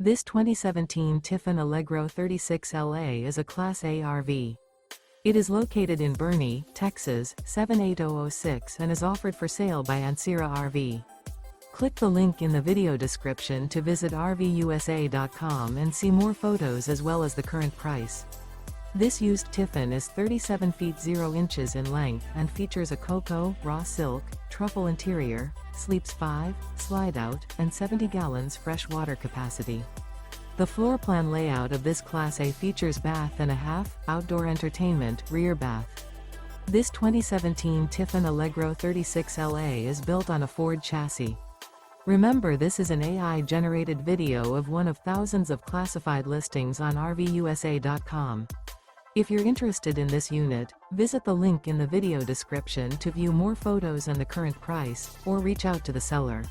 This 2017 Tiffin Allegro 36LA is a Class A RV. It is located in Boerne, Texas, 78006 and is offered for sale by Ancira RV. Click the link in the video description to visit RVUSA.com and see more photos as well as the current price. This used Tiffin is 37 feet 0 inches in length and features a cocoa, raw silk, truffle interior, sleeps 5, slide-out, and 70 gallons fresh water capacity. The floor plan layout of this Class A features bath and a half, outdoor entertainment, rear bath. This 2017 Tiffin Allegro 36LA is built on a Ford chassis. Remember, this is an AI-generated video of one of thousands of classified listings on RVUSA.com. If you're interested in this unit, visit the link in the video description to view more photos and the current price, or reach out to the seller.